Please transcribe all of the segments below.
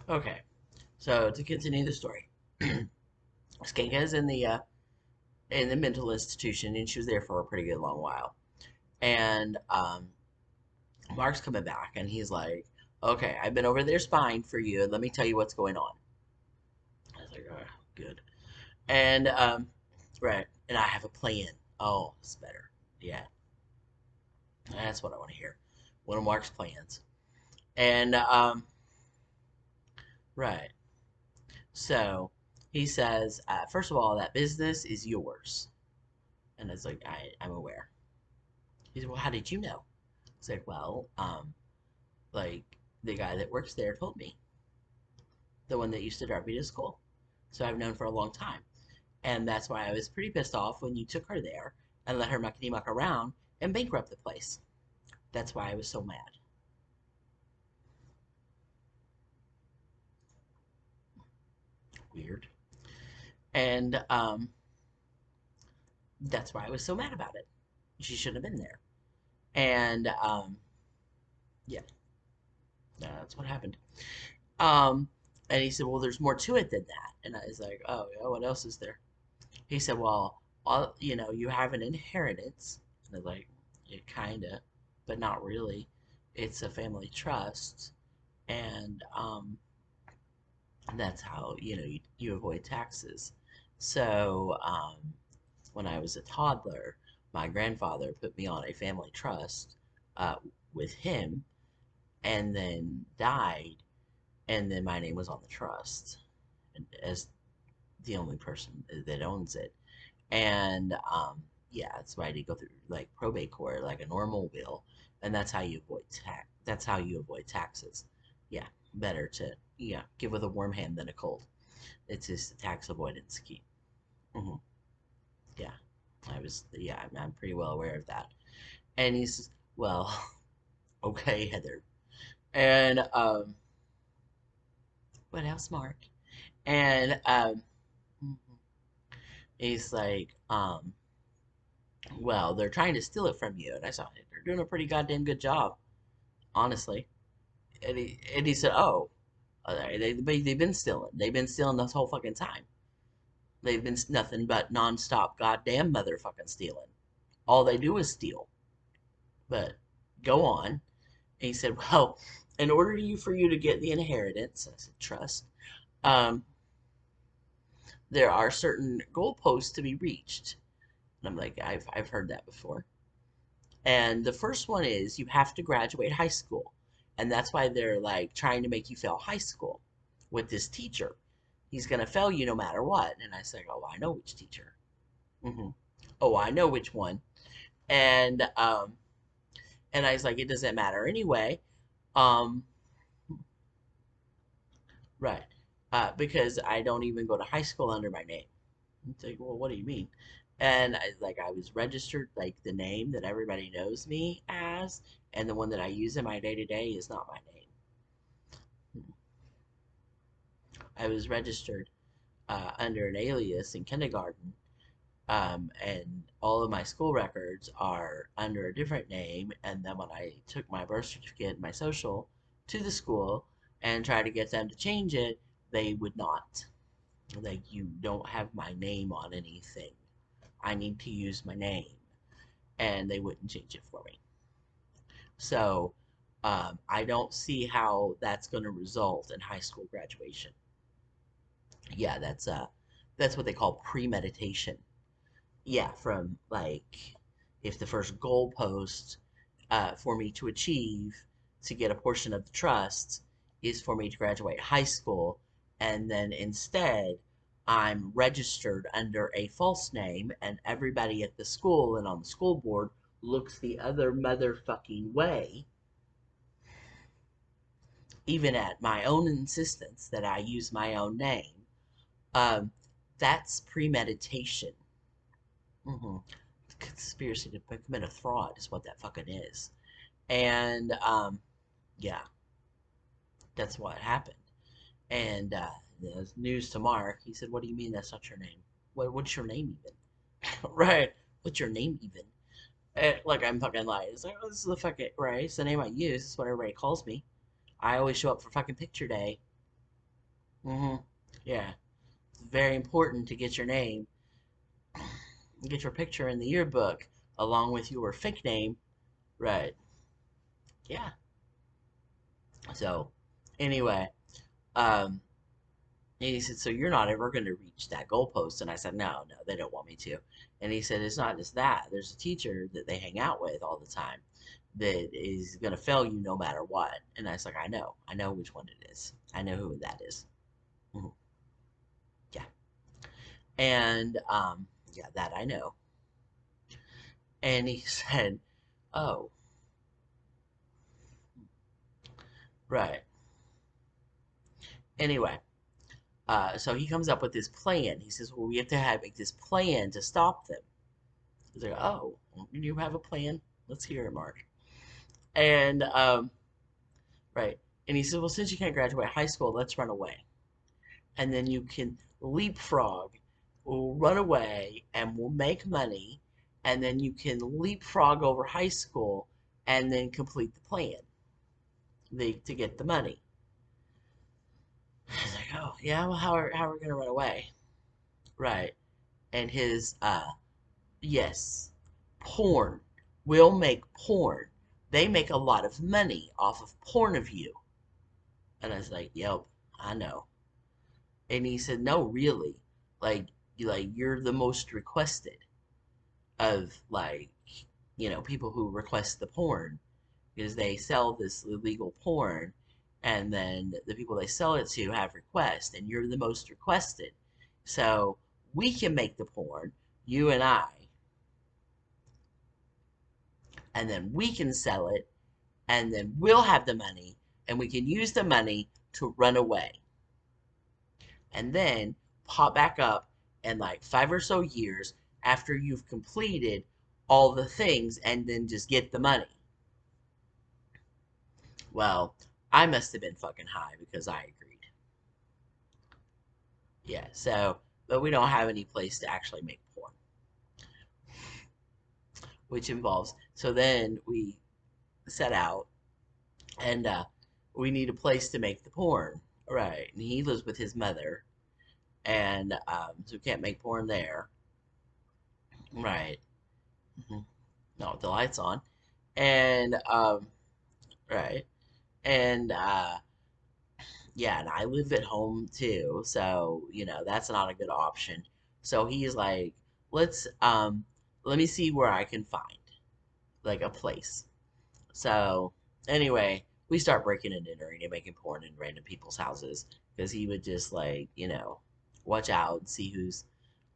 Okay, so to continue the story, Skanka is in the mental institution, and she was there for a pretty good long while. And Mark's coming back, and he's like, "Okay, I've been over there spying for you, and let me tell you what's going on." I was like, "Oh, good." And right, and I have a plan. Oh, it's better. Yeah, that's what I want to hear. One of Mark's plans. And right, so he says, first of all, that business is yours. And it's like, I'm aware. He said, well, how did you know? It's like, well, like the guy that works there told me, the one that used to drive me to school. So I've known for a long time. And that's why I was pretty pissed off when you took her there and let her muckety muck around and bankrupt the place. That's why I was so mad. Weird. And that's why I was so mad about it. She shouldn't have been there. And yeah, that's what happened. Um, and he said, well, there's more to it than that. And I was like, oh, yeah, what else is there? He said, well, you have an inheritance. And I was like, yeah, kind of, but not really. It's a family trust. And that's how, you avoid taxes. So when I was a toddler, my grandfather put me on a family trust uh, with him and then died. And then my name was on the trust as the only person that owns it. And yeah, that's why I did go through like probate court, like a normal will, and that's how you avoid tax. That's how you avoid taxes. Yeah, better to give with a warm hand than a cold. It's just a tax avoidance scheme. Hmm. Yeah, I'm pretty well aware of that. And he says, well, okay, Heather. And what else, Mark? And he's like, well, they're trying to steal it from you. And I saw they're doing a pretty goddamn good job, honestly. And he said, oh, they've been stealing. They've been stealing this whole fucking time. They've been nothing but nonstop goddamn motherfucking stealing. All they do is steal. But go on. And he said, well, in order for you to get the inheritance, I said, trust, um, there are certain goalposts to be reached. And I'm like, I've heard that before. And the first one is you have to graduate high school. And that's why they're like trying to make you fail high school with this teacher. He's going to fail you no matter what. And I say, oh, I know which teacher. Hmm. Oh, I know which one. And I was like, it doesn't matter anyway. Um, right. Because I don't even go to high school under my name. It's like, well, what do you mean? And I was registered like the name that everybody knows me as, and the one that I use in my day to day is not my name. I was registered under an alias in kindergarten, and all of my school records are under a different name. And then when I took my birth certificate and my social to the school and tried to get them to change it, they would not. Like, you don't have my name on anything. I need to use my name. And they wouldn't change it for me. So I don't see how that's going to result in high school graduation. Yeah, that's what they call premeditation. Yeah, from like if the first goalpost for me to achieve to get a portion of the trust is for me to graduate high school, and then instead I'm registered under a false name, and everybody at the school and on the school board looks the other motherfucking way, even at my own insistence that I use my own name. Um, that's premeditation. Hmm. Conspiracy to commit a fraud is what that fucking is. And yeah, that's what happened. And the news to Mark, he said, "What do you mean that's not your name? What's your name even?" Right? What's your name even? Like I'm fucking lying. It's like, oh, this is the fucking right. It's the name I use. It's what everybody calls me. I always show up for fucking picture day. Hmm. Yeah. It's very important to get your name, get your picture in the yearbook along with your fake name. Right. Yeah. So, anyway, um, and he said, "So you're not ever going to reach that goalpost?" And I said, "No, no, they don't want me to." And he said, "It's not just that. There's a teacher that they hang out with all the time that is going to fail you no matter what." And I was like, I know which one it is. I know who that is. Mhm. Yeah. And yeah, that I know. And he said, "Oh, right." Anyway, so he comes up with this plan. He says, "Well, we have to have make this plan to stop them." He's like, "Oh, you have a plan? Let's hear it, Mark." And right. And he said, "Well, since you can't graduate high school, let's run away. And then you can leapfrog. We'll run away and we'll make money. And then you can leapfrog over high school and then complete the plan to get the money." I was like, "Oh, yeah, well, how are we going to run away?" Right. And yes, porn. We'll make porn. They make a lot of money off of porn of you. And I was like, "Yep, I know." And he said, "No, really. Like, you're the most requested of people who request the porn because they sell this illegal porn, and then the people they sell it to have requests, and you're the most requested. So we can make the porn, you and I, and then we can sell it, and then we'll have the money, and we can use the money to run away, and then pop back up in like 5 or so years after you've completed all the things and then just get the money." Well, I must have been fucking high because I agreed. Yeah, so, but we don't have any place to actually make porn, which involves, so then we set out and we need a place to make the porn. Right. And he lives with his mother, and so we can't make porn there. Right. Hmm. Not with the lights on. And right. And yeah, and I live at home too, so that's not a good option. So he's like, let me see where I can find like a place. So anyway, we start breaking and entering and making porn in random people's houses because he would just watch out and see who's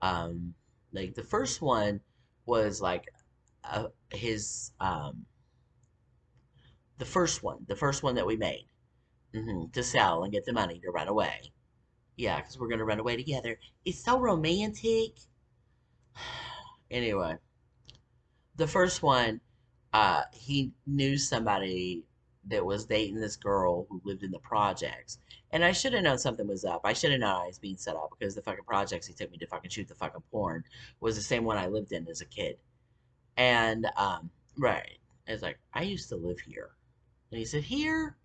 um like the first one was like his the first one that we made, to sell and get the money to run away. Yeah, because we're gonna run away together. It's so romantic. Anyway, the first one, he knew somebody that was dating this girl who lived in the projects. And I should have known something was up. I should have known I was being set up because the fucking projects he took me to fucking shoot the fucking porn was the same one I lived in as a kid. And right. It's like, I used to live here. And he said, "Here?"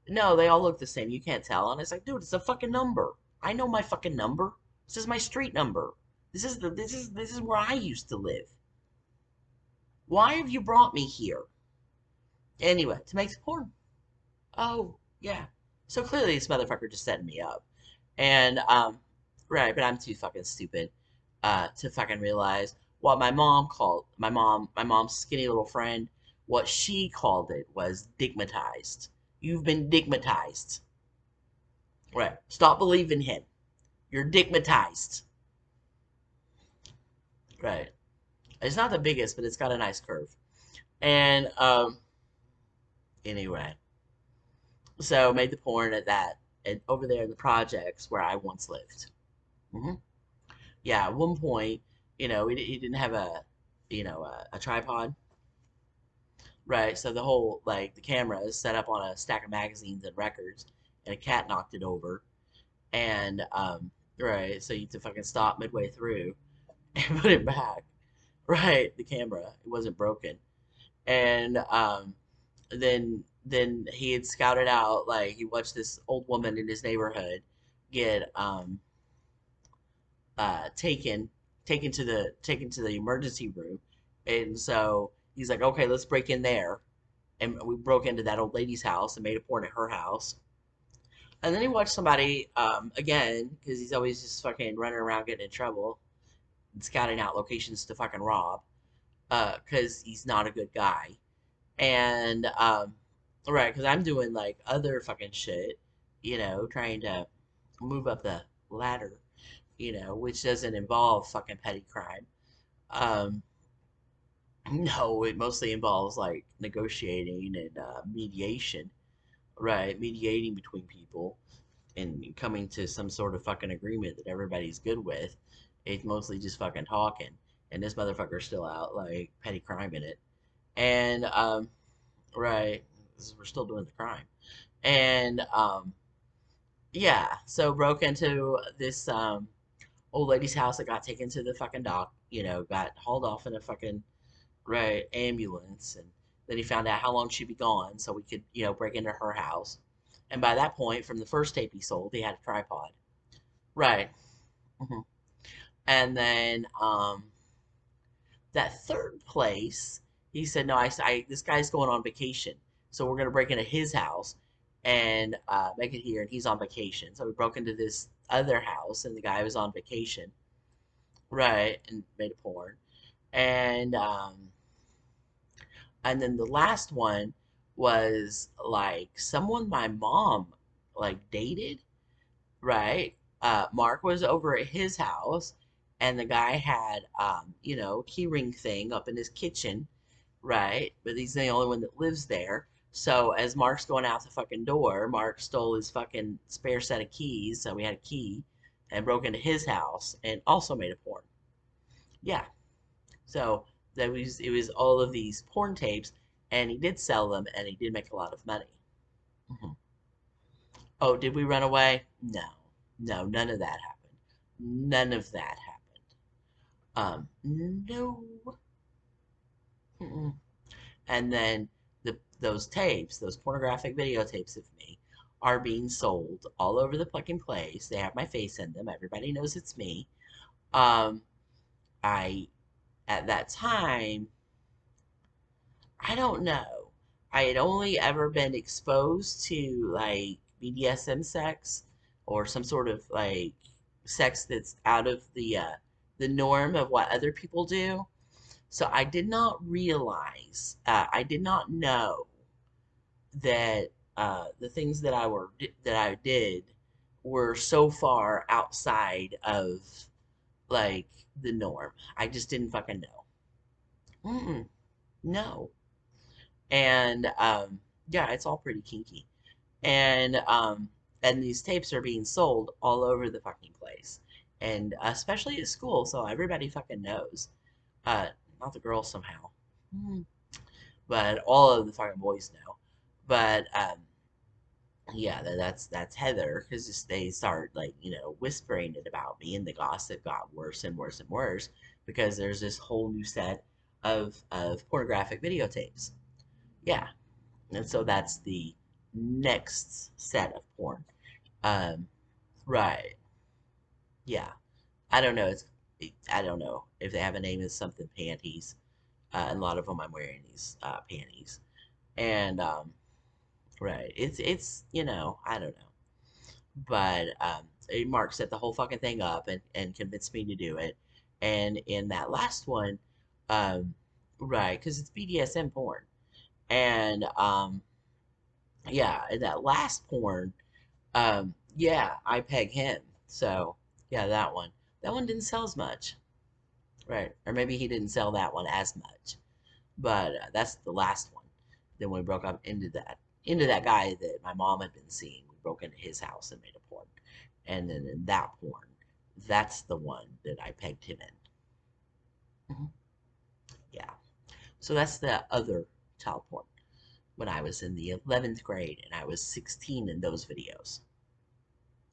"No, they all look the same. You can't tell." And it's like, "Dude, it's a fucking number. I know my fucking number. This is my street number. This is where I used to live. Why have you brought me here?" Anyway, to make the porn. Oh, yeah. So clearly this motherfucker just setting me up. And right, but I'm too fucking stupid to fucking realize what my mom's skinny little friend, what she called it was digmatized. You've been digmatized. Right. Stop believing him. You're digmatized. Right. It's not the biggest, but it's got a nice curve. And anyway, so made the porn at that and over there in the projects where I once lived. Hmm. Yeah, at one point, he didn't have a tripod, right? So the whole the camera is set up on a stack of magazines and records, and a cat knocked it over, and right, so you had to fucking stop midway through and put it back. Right, the camera it wasn't broken, and then he had scouted out, like he watched this old woman in his neighborhood get taken taken to the emergency room, and so he's like, okay, let's break in there, and we broke into that old lady's house and made a porn at her house. And then he watched somebody again because he's always just fucking running around getting in trouble and scouting out locations to fucking rob because he's not a good guy. And right, because I'm doing like other fucking shit, trying to move up the ladder, which doesn't involve fucking petty crime. Um, no, it mostly involves like negotiating and mediation, right? Mediating between people and coming to some sort of fucking agreement that everybody's good with. It's mostly just fucking talking, and this motherfucker's still out like petty crime in it. And right, we're still doing the crime. And yeah, so broke into this old lady's house that got taken to the fucking dock. Got hauled off in a fucking right ambulance, and then he found out how long she'd be gone, so we could break into her house. And by that point, from the first tape he sold, he had a tripod. Right. hmm And then that third place, he said, no, this guy's going on vacation, so we're gonna break into his house and make it here, and he's on vacation. So we broke into this other house, and the guy was on vacation, right, and made a porn. And then the last one was like someone my mom like dated, right? Mark was over at his house, and the guy had key ring thing up in his kitchen, right? But he's the only one that lives there. So as Mark's going out the fucking door, Mark stole his fucking spare set of keys, so we had a key, and broke into his house and also made a porn. Yeah. So that was it was all of these porn tapes, and he did sell them, and he did make a lot of money. hmm Oh, did we run away? No, no, none of that happened. None of that happened. No. Mm-mm. And then those tapes, those pornographic videotapes of me, are being sold all over the fucking place. They have my face in them. Everybody knows it's me. Um, I at that time I don't know. I had only ever been exposed to like BDSM sex or some sort of like sex that's out of the norm of what other people do. So I did not realize, I did not know that the things that I did were so far outside of like the norm. I just didn't fucking know. Mm-mm, no. And yeah, it's all pretty kinky. And these tapes are being sold all over the fucking place, and especially at school, so everybody fucking knows. Uh, Not the girls somehow, Hmm. but all of the fucking boys know. But yeah, that's Heather because they start like whispering it about me, and the gossip got worse and worse and worse because there's this whole new set of pornographic videotapes. Yeah, and so that's the next set of porn. Um, right. Yeah. I don't know. I don't know if they have a name. It's something panties. And a lot of them I'm wearing these panties. And right. It's I don't know. But Mark set the whole fucking thing up and convinced me to do it. And in that last one, um, right, because it's BDSM porn. And yeah, in that last porn, yeah, I peg him. So, yeah, that one. That one didn't sell as much. Right. Or maybe he didn't sell that one as much. But that's the last one. Then we broke up into that guy that my mom had been seeing. We broke into his house and made a porn. And then in that porn, that's the one that I pegged him in. Mhm. Yeah. So that's the other child porn when I was in the 11th grade and I was 16 in those videos.